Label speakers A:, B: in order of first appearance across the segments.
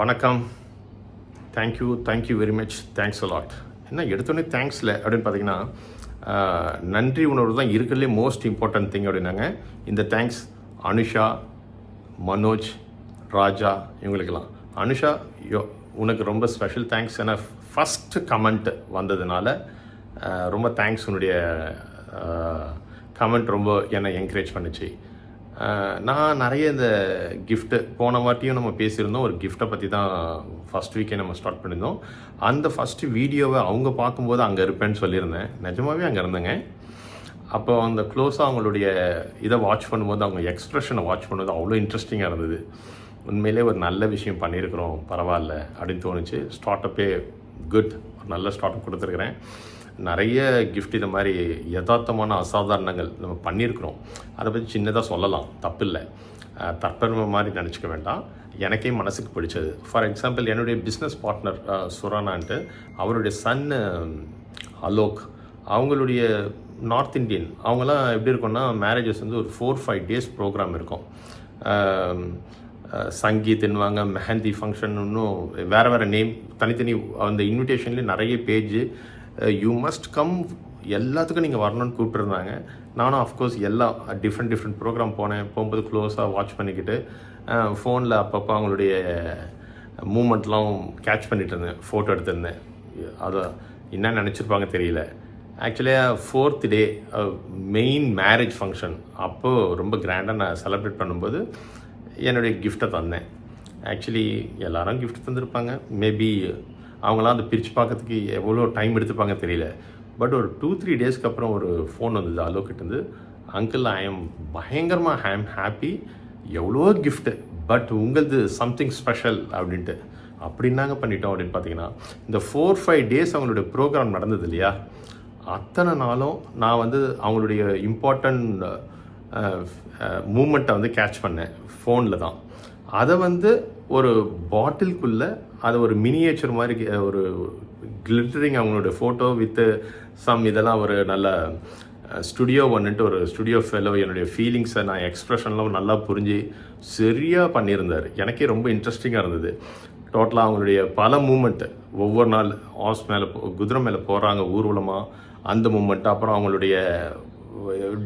A: வணக்கம். Thank you very much. Thanks a lot. என்ன எடுத்தோடனே தேங்க்ஸில் அப்படின்னு பார்த்தீங்கன்னா, நன்றி உணர்வு தான் இருக்கிறதுலே மோஸ்ட் இம்பார்ட்டன்ட் திங் அப்படின்னாங்க. இந்த தேங்க்ஸ் அனுஷா, மனோஜ், ராஜா இவங்களுக்கெல்லாம். அனுஷா, உனக்கு ரொம்ப ஸ்பெஷல் தேங்க்ஸ். ஏன்னா ஃபஸ்ட்டு கமெண்ட் வந்ததுனால ரொம்ப தேங்க்ஸ். உன்னுடைய கமெண்ட் ரொம்ப என்னை என்கரேஜ் பண்ணிச்சு. நான் நிறைய இந்த கிஃப்ட்டு போன வாட்டியும் நம்ம பேசியிருந்தோம். ஒரு கிஃப்ட்டை பற்றி தான் ஃபஸ்ட் வீக்கே நம்ம ஸ்டார்ட் பண்ணியிருந்தோம். அந்த ஃபஸ்ட்டு வீடியோவை அவங்க பார்க்கும்போது அங்கே இருப்பேன்னு சொல்லியிருந்தேன். நிஜமாகவே அங்கே இருந்தேங்க. அப்போ அந்த க்ளோஸாக அவங்களுடைய இதை வாட்ச் பண்ணும்போது, அவங்க எக்ஸ்ப்ரெஷனை வாட்ச் பண்ணும்போது அவ்வளோ இன்ட்ரெஸ்டிங்காக இருந்தது. உண்மையிலே ஒரு நல்ல விஷயம் பண்ணியிருக்கிறோம், பரவாயில்ல அப்படின்னு தோணுச்சு. ஸ்டார்ட்டப்பே குட், ஒரு நல்ல ஸ்டார்ட்அப் கொடுத்துருக்குறேன். நிறைய கிஃப்ட் இது மாதிரி யதார்த்தமான அசாதாரணங்கள் நம்ம பண்ணியிருக்கிறோம். அதை பற்றி சின்னதாக சொல்லலாம், தப்பில்லை. தற்பெருமை மாதிரி நினச்சிக்க வேண்டாம். எனக்கே மனசுக்கு பிடிச்சது. ஃபார் எக்ஸாம்பிள், என்னுடைய பிஸ்னஸ் பார்ட்னர் சுரானான்ட்டு, அவருடைய சன்னு அலோக், அவங்களுடைய நார்த் இந்தியன். அவங்களாம் எப்படி இருக்கும்னா, மேரேஜஸ் வந்து ஒரு 4-5 days ப்ரோக்ராம் இருக்கும். சங்கீத் என்னவாங்க, மெஹந்தி ஃபங்க்ஷன், இன்னும் வேறு நேம், தனித்தனி அந்த இன்விடேஷன்லேயே நிறைய பேஜ். யூ மஸ்ட் கம், எல்லாத்துக்கும் நீங்கள் வரணும்னு கூப்பிட்டுருந்தாங்க. நானும் அஃப்கோர்ஸ் எல்லா டிஃப்ரெண்ட் ப்ரோக்ராம் போகும்போது க்ளோஸாக வாட்ச் பண்ணிக்கிட்டு ஃபோனில் அப்பப்போ அவங்களுடைய மூமெண்ட்லாம் கேட்ச் பண்ணிகிட்டு இருந்தேன், ஃபோட்டோ எடுத்திருந்தேன். அதை என்ன நினச்சிருப்பாங்க தெரியல. ஆக்சுவலியாக 4th day main marriage function அப்போது ரொம்ப கிராண்டாக நான் செலிப்ரேட் பண்ணும்போது என்னுடைய கிஃப்ட்டை தந்தேன். ஆக்சுவலி எல்லாரும் கிஃப்ட் தந்துருப்பாங்க. மேபி அவங்களாம் அதை பிரித்து பார்க்கறதுக்கு எவ்வளோ டைம் எடுத்துப்பாங்க தெரியல. பட் ஒரு 2-3 daysக்கு அப்புறம் ஒரு ஃபோன் வந்தது அலோக்கிட்டேருந்து. அங்கிள், ஐ எம் பயங்கரமாக ஹாப்பி, எவ்வளோ கிஃப்ட்டு, பட் உங்களது சம்திங் ஸ்பெஷல் அப்படின்ட்டு. அப்படின்னாங்க பண்ணிட்டோம் அப்படின்னு பார்த்தீங்கன்னா, இந்த 4-5 days அவங்களுடைய ப்ரோக்ராம் நடந்தது இல்லையா, அத்தனை நாளும் நான் வந்து அவங்களுடைய இம்பார்ட்டண்ட் மூமெண்ட்டை வந்து கேட்ச் பண்ணேன் ஃபோனில் தான். அதை வந்து ஒரு பாட்டிலுக்குள்ளே அதை ஒரு மினியேச்சர் மாதிரி ஒரு கிளிட்டரிங் அவங்களுடைய ஃபோட்டோ வித்து இதெல்லாம் ஒரு நல்ல ஸ்டுடியோ ஒன்றுட்டு ஒரு ஸ்டுடியோ ஃபெலோ என்னுடைய ஃபீலிங்ஸை நான் எக்ஸ்ப்ரெஷன்லாம் நல்லா புரிஞ்சு சரியாக பண்ணியிருந்தார். எனக்கே ரொம்ப இன்ட்ரெஸ்டிங்காக இருந்தது. டோட்டலாக அவங்களுடைய பல மூமெண்ட்டு, ஒவ்வொரு நாள் ஹார்ஸ் மேலே குதிரை மேலே போகிறாங்க ஊர்வலமாக, அந்த மூமெண்ட். அப்புறம் அவங்களுடைய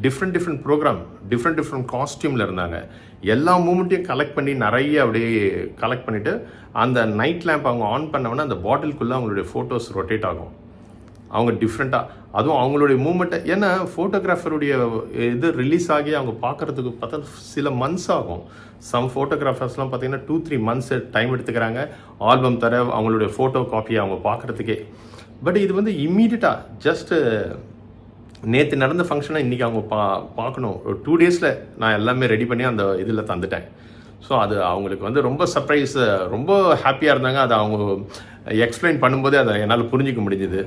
A: டிஃப்ரெண்ட் ப்ரோக்ராம், டிஃப்ரெண்ட் காஸ்டியூமில் இருந்தாங்க. எல்லா மூமெண்ட்டையும் கலெக்ட் பண்ணி நிறைய அப்படியே கலெக்ட் பண்ணிவிட்டு, அந்த நைட் லேம்ப் அவங்க ஆன் பண்ணவொன்னே அந்த பாட்டிலுக்குள்ளே அவங்களுடைய ஃபோட்டோஸ் ரொட்டேட் ஆகும். அவங்க டிஃப்ரெண்ட்டாக, அதுவும் அவங்களுடைய மூமெண்ட்டை, ஏன்னா ஃபோட்டோகிராஃபருடைய இது ரிலீஸ் ஆகி அவங்க பார்க்குறதுக்கு பார்த்தா சில மந்த்ஸ் ஆகும். சம் ஃபோட்டோகிராஃபர்ஸ்லாம் பார்த்திங்கன்னா 2-3 months டைம் எடுத்துக்கிறாங்க ஆல்பம் தர அவங்களுடைய ஃபோட்டோ காப்பியை அவங்க பார்க்குறதுக்கே. பட் இது வந்து இம்மீடியட்டாக ஜஸ்ட்டு நேற்று நடந்த ஃபங்க்ஷனை இன்றைக்கி அவங்க பார்க்கணும். ஒரு 2 daysல நான் எல்லாமே ரெடி பண்ணி அந்த இதில் தந்துட்டேன். ஸோ அது அவங்களுக்கு வந்து ரொம்ப சர்ப்ரைஸ், ரொம்ப ஹாப்பியாக இருந்தாங்க. அதை அவங்க எக்ஸ்பிளைன் பண்ணும்போதே அதை என்னால் புரிஞ்சிக்க முடிஞ்சுது.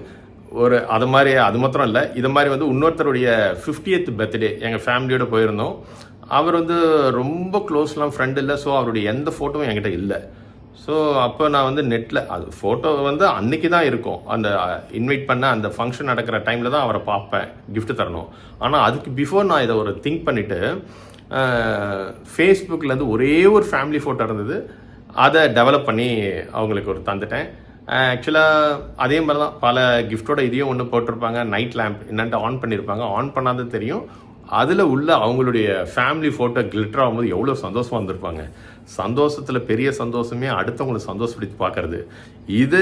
A: அது மாத்திரம் இல்லை, இது மாதிரி வந்து இன்னொருத்தருடைய 50th birthday எங்கள் ஃபேமிலியோடு போயிருந்தோம். அவர் வந்து ரொம்ப க்ளோஸ்லாம் ஃப்ரெண்ட் இல்லை. ஸோ அவருடைய எந்த ஃபோட்டோவும் என்கிட்ட இல்லை. ஸோ அப்போ நான் வந்து நெட்டில் அது ஃபோட்டோ வந்து அன்றைக்கி தான் இருக்கும், அந்த இன்வைட் பண்ண அந்த ஃபங்க்ஷன் நடக்கிற டைமில் தான் அவரை பார்ப்பேன், கிஃப்ட் தரணும். ஆனால் அதுக்கு பிஃபோர் நான் இதை ஒரு திங்க் பண்ணிவிட்டு ஃபேஸ்புக்கில் ஒரே ஒரு ஃபேமிலி ஃபோட்டோ இருந்தது, அதை டெவலப் பண்ணி அவங்களுக்கு ஒரு தந்துட்டேன். ஆக்சுவலாக அதே மாதிரி தான் பல கிஃப்டோட இதையும் ஒன்று போட்டிருப்பாங்க. நைட் லேம்ப் என்னன்ட்டு ஆன் பண்ணியிருப்பாங்க, ஆன் பண்ணாத தெரியும். அதில் உள்ள அவங்களுடைய ஃபேமிலி ஃபோட்டோ கிளிட்டர் ஆகும்போது எவ்வளோ சந்தோஷமாக வந்திருப்பாங்க. சந்தோஷத்தில் பெரிய சந்தோஷமே அடுத்தவங்களை சந்தோஷப்படுத்தி பார்க்குறது. இது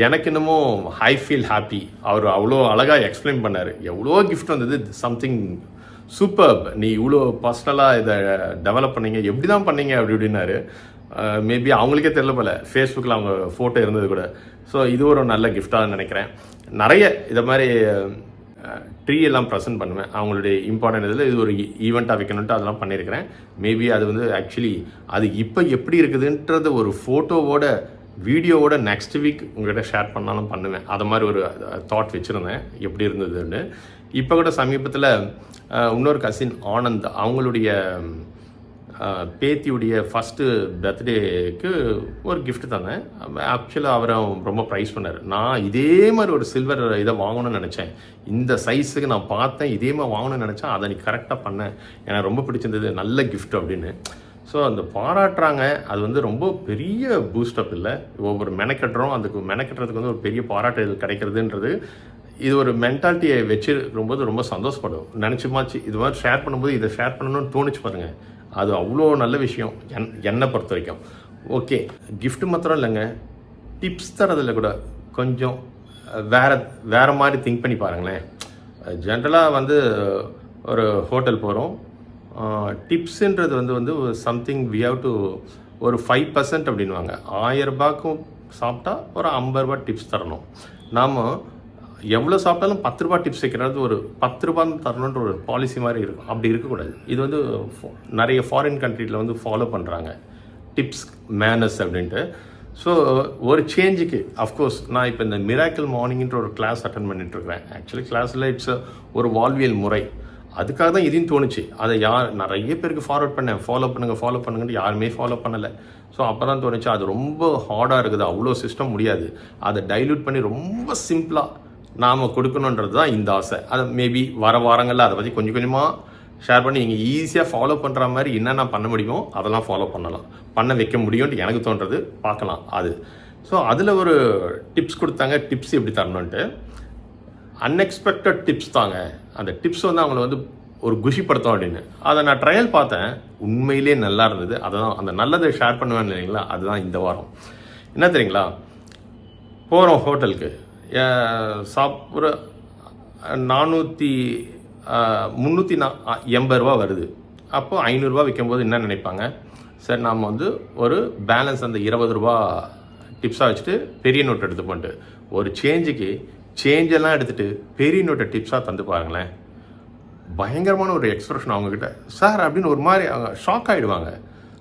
A: எனக்கு இன்னமும் ஐ ஃபீல் ஹாப்பி. அவர் அவ்வளோ அழகாக எக்ஸ்பிளைன் பண்ணார். எவ்வளோ கிஃப்ட் வந்தது, சம்திங் சூப்பர்ப், நீ இவ்வளோ பர்சனலாக இதை டெவலப் பண்ணீங்க, எப்படி தான் பண்ணீங்க அப்படின்னாரு. மேபி அவங்களுக்கே தெரியல போல, ஃபேஸ்புக்கில் அவங்க ஃபோட்டோ இருந்தது கூட. ஸோ இது ஒரு நல்ல கிஃப்டாக நினைக்கிறேன். நிறைய இதை மாதிரி ட்ரீ எல்லாம் ப்ரெசென்ட் பண்ணுவேன் அவங்களுடைய இம்பார்ட்டன்ட் இதில். இது ஒரு ஈவெண்ட்டாக வைக்கணுன்ட்டு அதெல்லாம் பண்ணியிருக்கிறேன். மேபி அது வந்து ஆக்சுவலி அது இப்போ எப்படி இருக்குதுன்றது ஒரு ஃபோட்டோவோட வீடியோவோட நெக்ஸ்ட் வீக் உங்கள்கிட்ட ஷேர் பண்ணாலும் பண்ணுவேன். அது மாதிரி ஒரு தாட் வச்சுருந்தேன் எப்படி இருந்ததுன்னு. இப்போ கூட சமீபத்தில் இன்னொரு கசின் ஆனந்த், அவங்களுடைய பேத்தியுடைய ஃபஸ்ட்டு பர்த்டேக்கு ஒரு கிஃப்ட் தந்தேன். ஆக்சுவலாக அவரை ரொம்ப ப்ரைஸ் பண்ணார். நான் இதே மாதிரி ஒரு சில்வர் இதை வாங்கணும்னு நினச்சேன், இந்த சைஸுக்கு நான் பார்த்தேன், இதே மாதிரி வாங்கணும்னு நினச்சேன், அதை நீ கரெக்டாக பண்ணேன், எனக்கு ரொம்ப பிடிச்சிருந்தது, நல்ல கிஃப்ட் அப்படின்னு. ஸோ அந்த பாராட்டுறாங்க, அது வந்து ரொம்ப பெரிய பூஸ்டப் இல்லை. ஒவ்வொரு மெனக்கட்டுறோம், அதுக்கு மெனக்கட்டுறதுக்கு வந்து ஒரு பெரிய பாராட்டுகள் கிடைக்கிறதுன்றது, இது ஒரு மென்டாலிட்டியை வச்சிருக்கும்போது ரொம்ப சந்தோஷப்படும். நினச்சிமாச்சு இது மாதிரி ஷேர் பண்ணும்போது இதை ஷேர் பண்ணணும்னு தோணுச்சு பாருங்கள். அது அவ்வளோ நல்ல விஷயம் என்னை பொறுத்த வரைக்கும். ஓகே, கிஃப்ட் மாத்திரம் இல்லைங்க, டிப்ஸ் தரதில் கூட கொஞ்சம் வேறு மாதிரி திங்க் பண்ணி பாருங்களேன். ஜென்ரலாக வந்து ஒரு ஹோட்டல் போகிறோம், டிப்ஸுன்றது வந்து சம்திங் வி ஹவ் டு ஒரு 5% அப்படின்வாங்க. 1000 ரூபாய்க்கும் சாப்பிட்டா ஒரு 50 ரூபா டிப்ஸ் தரணும். நாம் எவ்வளோ சாப்பிட்டாலும் 10 ரூபா டிப்ஸ் வைக்கிறது ஒரு 10 ரூபான்னு தரணுன்ற ஒரு பாலிசி மாதிரி இருக்கும். அப்படி இருக்கக்கூடாது. இது வந்து நிறைய ஃபாரின் கண்ட்ரியில் வந்து ஃபாலோ பண்ணுறாங்க டிப்ஸ் மேனர்ஸ் அப்படின்ட்டு. ஸோ ஒரு சேஞ்சுக்கு அஃப்கோர்ஸ் நான் இப்போ இந்த மிராக்கிள் மார்னிங்ன்ற ஒரு கிளாஸ் அட்டன் பண்ணிட்டுருக்கிறேன். ஆக்சுவலி கிளாஸில் இட்ஸ் ஒரு வாழ்வியல் முறை. அதுக்காக தான் இதையும் தோணுச்சு. அதை நிறைய பேருக்கு ஃபார்வர்ட் பண்ணேன், ஃபாலோ பண்ணுங்கன்ட்டு யாருமே ஃபாலோ பண்ணலை. ஸோ அப்போ தான் தோணுச்சு, அது ரொம்ப ஹார்டாக இருக்குது, அவ்வளோ சிஸ்டம் முடியாது, அதை டைல்யூட் பண்ணி ரொம்ப சிம்பிளாக நாம் கொடுக்கணுன்றது தான் இந்த ஆசை. அதை மேபி வர வாரங்களில் அதை பற்றி கொஞ்சம் கொஞ்சமாக ஷேர் பண்ணி நீங்கள் ஈஸியாக ஃபாலோ பண்ணுற மாதிரி என்னென்ன பண்ண முடியுமோ அதெல்லாம் ஃபாலோ பண்ண வைக்க முடியும்னு எனக்கு தோன்றது, பார்க்கலாம் அது. ஸோ அதில் ஒரு டிப்ஸ் கொடுத்தாங்க, டிப்ஸ் எப்படி தரணுன்ட்டு. அன்எக்ஸ்பெக்டட் டிப்ஸ் தாங்க. அந்த டிப்ஸ் வந்து அவங்கள வந்து ஒரு குஷிப்படுத்தும் அப்படின்னு. அதை நான் ட்ரையல் பார்த்தேன், உண்மையிலே நல்லா இருந்தது. அதுதான் அந்த நல்லதை ஷேர் பண்ணுவேன் இல்லைங்களா, அதுதான் இந்த வாரம். என்ன தெரியுங்களா, போகிறோம் ஹோட்டலுக்கு, சாப்பிட்ற 380 ரூபா வருது. அப்போது 500 ரூபா விற்கும்போது என்ன நினைப்பாங்க, சரி நாம் வந்து ஒரு பேலன்ஸ் அந்த 20 ரூபா டிப்ஸாக வச்சுட்டு பெரிய நோட் எடுத்து பண்ணிட்டு ஒரு சேஞ்செல்லாம் எடுத்துகிட்டு பெரிய நோட்டை டிப்ஸாக தந்து பாருங்களேன். பயங்கரமான ஒரு எக்ஸ்ப்ரெஷன் அவங்கக்கிட்ட, சார் அப்படின்னு ஒரு மாதிரி அவங்க ஷாக் ஆகிடுவாங்க.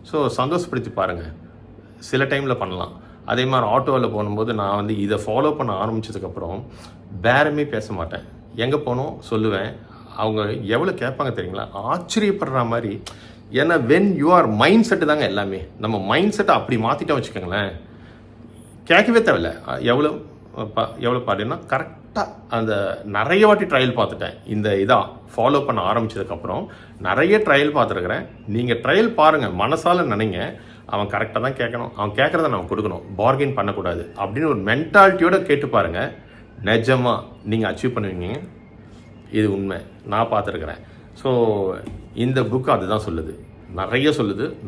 A: ஸோ சந்தோஷப்படுத்தி பாருங்கள், சில டைமில் பண்ணலாம். அதே மாதிரி ஆட்டோவில் போகும்போது நான் வந்து இதை ஃபாலோ பண்ண ஆரம்பித்ததுக்கப்புறம் பேரமே பேச மாட்டேன். எங்கே போனோம் சொல்லுவேன். அவங்க எவ்வளோ கேட்பாங்க தெரியுங்களா, ஆச்சரியப்படுற மாதிரி. ஏன்னா வென் யூஆர் மைண்ட் செட்டு தாங்க எல்லாமே. நம்ம மைண்ட் செட்டை அப்படி மாற்றிட்டோம் வச்சுக்கோங்களேன், கேட்கவே தேவையில்லை. எவ்வளோ பாடினா கரெக்டாக அந்த நிறைய வாட்டி ட்ரையல் பார்த்துட்டேன். இந்த இதாக ஃபாலோ பண்ண ஆரம்பித்ததுக்கப்புறம் நிறைய ட்ரையல் பார்த்துருக்குறேன். நீங்கள் ட்ரையல் பாருங்கள், மனசால் நினைங்க, அவன் கரெக்டாக தான் கேட்கணும், அவன் கேட்குறத நம்ம கொடுக்கணும், பார்கெயின் பண்ணக்கூடாது அப்படின்னு ஒரு மென்டாலிட்டியோடு கேட்டு பாருங்கள். நிஜமாக நீங்கள் அச்சீவ் பண்ணுவீங்க. இது உண்மை, நான் பார்த்துருக்குறேன். ஸோ இந்த புக்கு அதுதான் சொல்லுது,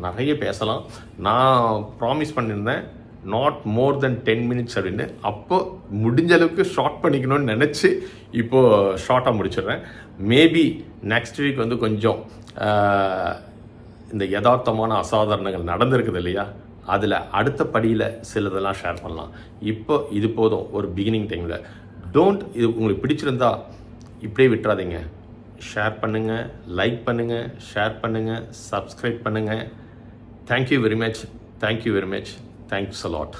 A: நிறைய பேசலாம். நான் ப்ராமிஸ் பண்ணியிருந்தேன் நாட் மோர் தென் 10 minutes அப்படின்னு. அப்போ முடிஞ்ச அளவுக்கு ஷார்ட் பண்ணிக்கணும்னு நினச்சி இப்போது ஷார்ட்டாக முடிச்சிடுறேன். மேபி நெக்ஸ்ட் வீக் வந்து கொஞ்சம் இந்த யதார்த்தமான அசாதாரணங்கள் நடந்திருக்குது இல்லையா, அதில் அடுத்த படியில் சிலதெல்லாம் ஷேர் பண்ணலாம். இப்போ இது போதும் ஒரு பிகினிங் டைமில். இது உங்களுக்கு பிடிச்சிருந்தா இப்படியே விட்டுறாதீங்க. ஷேர் பண்ணுங்கள், லைக் பண்ணுங்கள், ஷேர் பண்ணுங்கள், சப்ஸ்கிரைப் பண்ணுங்கள். Thank you very much. Thanks a lot.